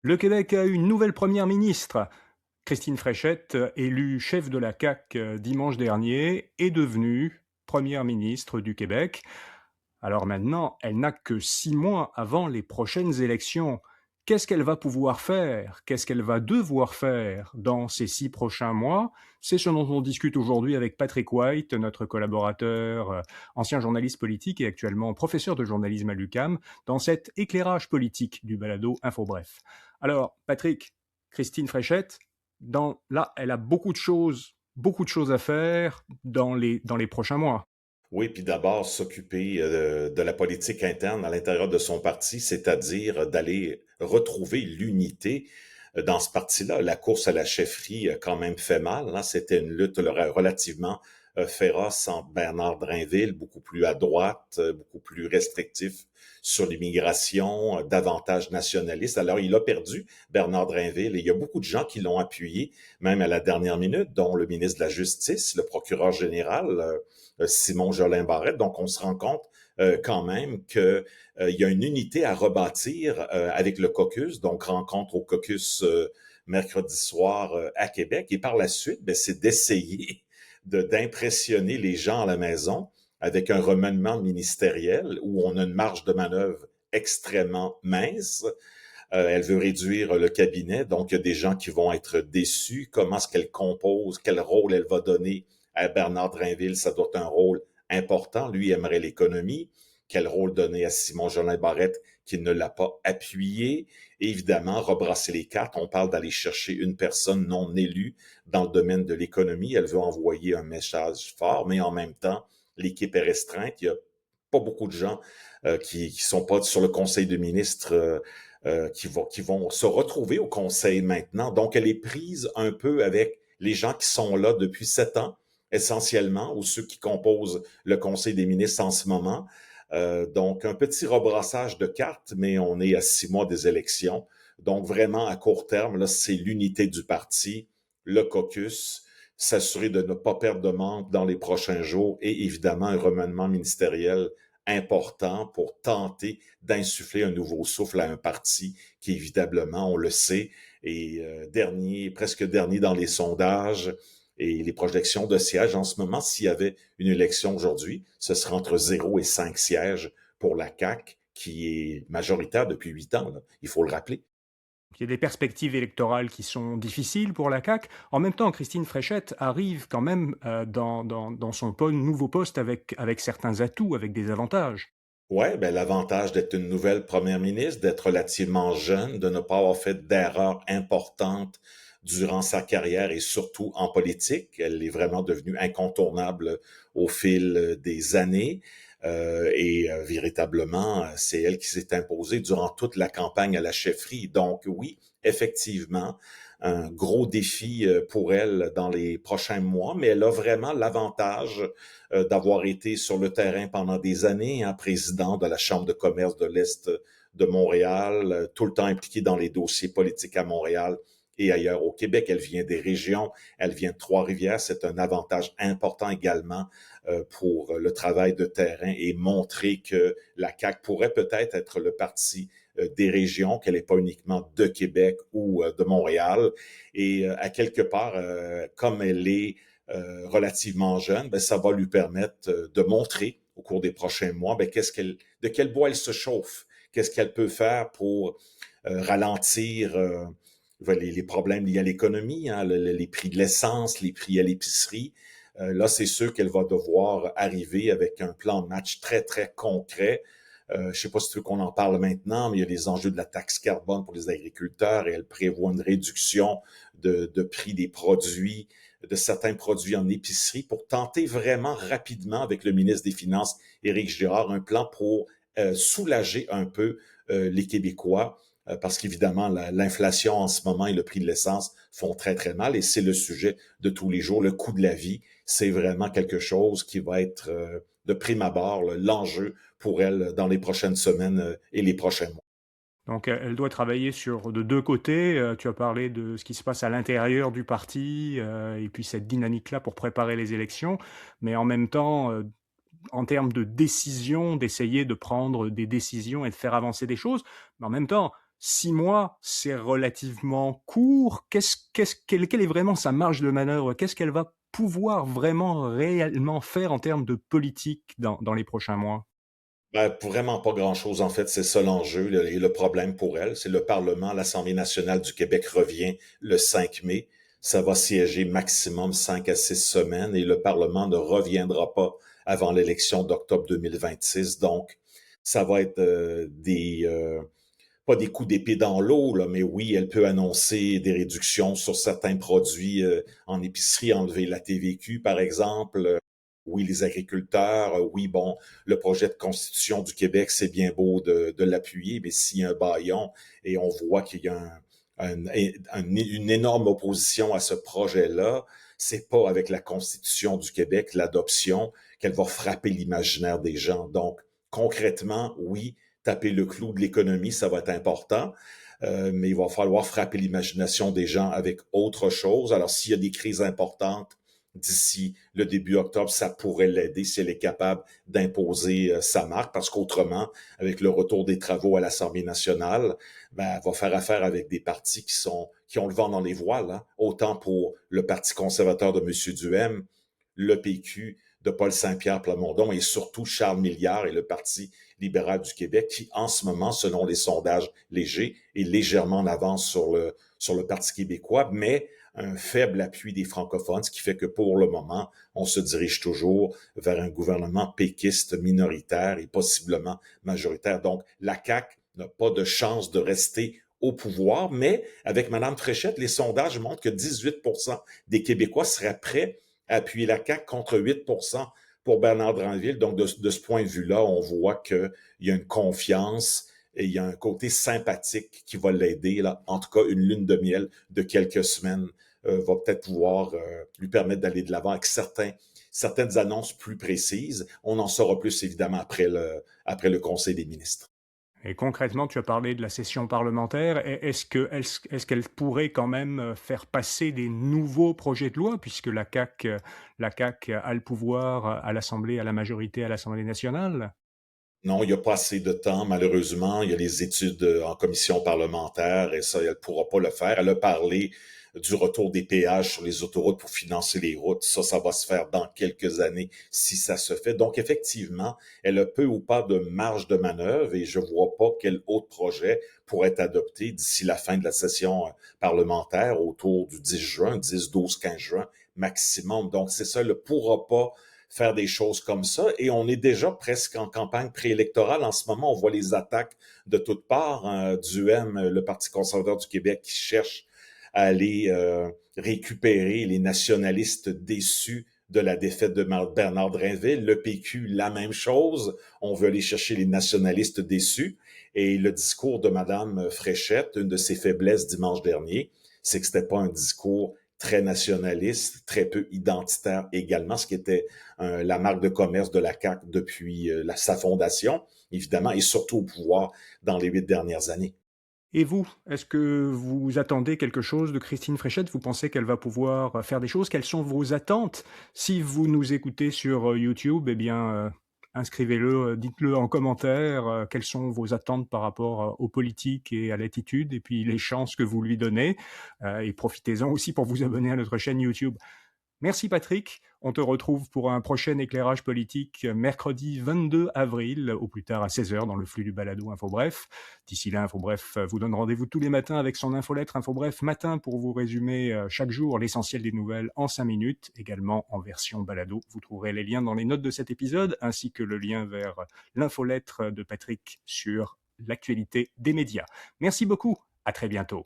Le Québec a une nouvelle première ministre. Christine Fréchette, élue chef de la CAQ dimanche dernier, est devenue première ministre du Québec. Alors maintenant, elle n'a que 6 mois avant les prochaines élections. Qu'est-ce qu'elle va pouvoir faire? Qu'est-ce qu'elle va devoir faire dans ces 6 prochains mois? C'est ce dont on discute aujourd'hui avec Patrick White, notre collaborateur, ancien journaliste politique et actuellement professeur de journalisme à l'UQAM, dans cet éclairage politique du balado InfoBref. Alors, Patrick, Christine Fréchette, là, elle a beaucoup de choses à faire dans les prochains mois. Oui, puis d'abord s'occuper de la politique interne à l'intérieur de son parti, c'est-à-dire d'aller retrouver l'unité dans ce parti-là. La course à la chefferie a quand même fait mal, hein. C'était une lutte relativement féroce entre Bernard Drinville, beaucoup plus à droite, beaucoup plus restrictif sur l'immigration, davantage nationaliste. Alors, il a perdu Bernard Drinville et il y a beaucoup de gens qui l'ont appuyé, même à la dernière minute, dont le ministre de la Justice, le procureur général, Simon Jolin Barrette. Donc, on se rend compte quand même qu'il y a une unité à rebâtir avec le caucus. Donc, rencontre au caucus mercredi soir à Québec. Et par la suite, ben, c'est d'essayer d'impressionner les gens à la maison avec un remaniement ministériel où on a une marge de manœuvre extrêmement mince. Elle veut réduire le cabinet, donc il y a des gens qui vont être déçus. Comment est-ce qu'elle compose? Quel rôle elle va donner à Bernard Drinville? Ça doit être un rôle important. Lui aimerait l'économie. Quel rôle donner à Simon Jolin Barrette qui ne l'a pas appuyé? Et évidemment, rebrasser les cartes. On parle d'aller chercher une personne non élue dans le domaine de l'économie. Elle veut envoyer un message fort, mais en même temps, l'équipe est restreinte. Il y a pas beaucoup de gens qui sont pas sur le conseil de ministres qui vont se retrouver au conseil maintenant. Donc, elle est prise un peu avec les gens qui sont là depuis 7 ans, essentiellement, ou ceux qui composent le conseil des ministres en ce moment. Donc, un petit rebrassage de cartes, mais on est à 6 mois des élections. Donc, vraiment, à court terme, là, c'est l'unité du parti, le caucus, s'assurer de ne pas perdre de membres dans les prochains jours et évidemment un remaniement ministériel important pour tenter d'insuffler un nouveau souffle à un parti qui, évidemment, on le sait, est presque dernier dans les sondages et les projections de sièges. En ce moment, s'il y avait une élection aujourd'hui, ce serait entre 0 et 5 sièges pour la CAQ, qui est majoritaire depuis 8 ans, là. Il faut le rappeler. Il y a des perspectives électorales qui sont difficiles pour la CAQ. En même temps, Christine Fréchette arrive quand même dans son nouveau poste avec certains atouts, avec des avantages. Ouais, ben l'avantage d'être une nouvelle première ministre, d'être relativement jeune, de ne pas avoir fait d'erreurs importantes durant sa carrière et surtout en politique. Elle est vraiment devenue incontournable au fil des années. Véritablement, c'est elle qui s'est imposée durant toute la campagne à la chefferie. Donc oui, effectivement, un gros défi pour elle dans les prochains mois, mais elle a vraiment l'avantage d'avoir été sur le terrain pendant des années, hein, président de la Chambre de commerce de l'Est de Montréal, tout le temps impliquée dans les dossiers politiques à Montréal et ailleurs au Québec. Elle vient des régions, elle vient de Trois-Rivières. C'est un avantage important également pour le travail de terrain et montrer que la CAQ pourrait peut-être être le parti des régions, qu'elle n'est pas uniquement de Québec ou de Montréal. Et à quelque part, comme elle est relativement jeune, ben, ça va lui permettre de montrer au cours des prochains mois ben, de quel bois elle se chauffe, qu'est-ce qu'elle peut faire pour ralentir les problèmes liés à l'économie, hein, les prix de l'essence, les prix à l'épicerie. Là, c'est sûr qu'elle va devoir arriver avec un plan de match très, très concret. Je ne sais pas si tu veux qu'on en parle maintenant, mais il y a les enjeux de la taxe carbone pour les agriculteurs et elle prévoit une réduction de prix des produits, de certains produits en épicerie pour tenter vraiment rapidement avec le ministre des Finances, Éric Girard, un plan pour soulager un peu les Québécois parce qu'évidemment, l'inflation en ce moment et le prix de l'essence font très, très mal et c'est le sujet de tous les jours. Le coût de la vie, c'est vraiment quelque chose qui va être de prime abord l'enjeu pour elle dans les prochaines semaines et les prochains mois. Donc elle doit travailler sur de 2 côtés. Tu as parlé de ce qui se passe à l'intérieur du parti, et puis cette dynamique-là pour préparer les élections. Mais en même temps, en termes de décision, d'essayer de prendre des décisions et de faire avancer des choses. Mais en même temps, 6 mois, c'est relativement court. Quelle est vraiment sa marge de manœuvre? Qu'est-ce qu'elle va pouvoir vraiment, réellement faire en termes de politique dans les prochains mois? Ben, vraiment pas grand-chose, en fait, c'est ça l'enjeu et le problème pour elle. C'est le Parlement, l'Assemblée nationale du Québec revient le 5 mai. Ça va siéger maximum 5 à 6 semaines et le Parlement ne reviendra pas avant l'élection d'octobre 2026. Donc, ça va être pas des coups d'épée dans l'eau, là, mais oui, elle peut annoncer des réductions sur certains produits en épicerie, enlever la TVQ, par exemple. Oui, les agriculteurs, oui, bon, le projet de constitution du Québec, c'est bien beau de l'appuyer, mais s'il y a un bâillon et on voit qu'il y a une énorme opposition à ce projet-là, c'est pas avec la constitution du Québec, l'adoption, qu'elle va frapper l'imaginaire des gens. Donc, concrètement, oui, taper le clou de l'économie, ça va être important, mais il va falloir frapper l'imagination des gens avec autre chose. Alors, s'il y a des crises importantes d'ici le début octobre, ça pourrait l'aider si elle est capable d'imposer sa marque, parce qu'autrement, avec le retour des travaux à l'Assemblée nationale, ben, elle va faire affaire avec des partis qui ont le vent dans les voiles, hein. Autant pour le Parti conservateur de M. Duhem, le PQ de Paul Saint-Pierre Plamondon et surtout Charles Milliard et le Parti libéral du Québec qui, en ce moment, selon les sondages légers, est légèrement en avance sur le Parti québécois, mais un faible appui des francophones, ce qui fait que pour le moment, on se dirige toujours vers un gouvernement péquiste minoritaire et possiblement majoritaire. Donc, la CAQ n'a pas de chance de rester au pouvoir, mais avec Mme Fréchette, les sondages montrent que 18% des Québécois seraient prêts à appuyer la CAQ contre 8% pour Bernard Dranville. Donc, de ce point de vue-là, on voit qu'il y a une confiance et il y a un côté sympathique qui va l'aider. Là. En tout cas, une lune de miel de quelques semaines va peut-être pouvoir lui permettre d'aller de l'avant avec certaines annonces plus précises. On en saura plus, évidemment, après le Conseil des ministres. Et concrètement, tu as parlé de la session parlementaire. Est-ce qu'elle pourrait quand même faire passer des nouveaux projets de loi, puisque la CAQ a le pouvoir à l'Assemblée, à la majorité à l'Assemblée nationale? Non, il n'y a pas assez de temps, malheureusement. Il y a les études en commission parlementaire et ça, elle ne pourra pas le faire. Elle a parlé du retour des péages sur les autoroutes pour financer les routes. Ça va se faire dans quelques années si ça se fait. Donc, effectivement, elle a peu ou pas de marge de manœuvre et je ne vois pas quel autre projet pourrait être adopté d'ici la fin de la session parlementaire autour du 10 juin, 10, 12, 15 juin maximum. Donc, c'est ça, elle ne pourra pas faire des choses comme ça. Et on est déjà presque en campagne préélectorale. En ce moment, on voit les attaques de toutes parts. Duhem, le Parti conservateur du Québec, qui cherche à aller récupérer les nationalistes déçus de la défaite de Bernard Drinville. Le PQ, la même chose. On veut aller chercher les nationalistes déçus. Et le discours de Mme Fréchette, une de ses faiblesses dimanche dernier, c'est que c'était pas un discours très nationaliste, très peu identitaire également, ce qui était la marque de commerce de la CAQ depuis sa fondation, évidemment, et surtout au pouvoir dans les 8 dernières années. Et vous, est-ce que vous attendez quelque chose de Christine Fréchette? Vous pensez qu'elle va pouvoir faire des choses? Quelles sont vos attentes? Si vous nous écoutez sur YouTube, eh bien, inscrivez-le, dites-le en commentaire, quelles sont vos attentes par rapport, aux politiques et à l'attitude et puis les chances que vous lui donnez, et profitez-en aussi pour vous abonner à notre chaîne YouTube. Merci Patrick, on te retrouve pour un prochain éclairage politique mercredi 22 avril, au plus tard à 16h dans le flux du balado InfoBref. D'ici là, InfoBref vous donne rendez-vous tous les matins avec son infolettre InfoBref matin pour vous résumer chaque jour l'essentiel des nouvelles en 5 minutes, également en version balado. Vous trouverez les liens dans les notes de cet épisode ainsi que le lien vers l'infolettre de Patrick sur l'actualité des médias. Merci beaucoup, à très bientôt.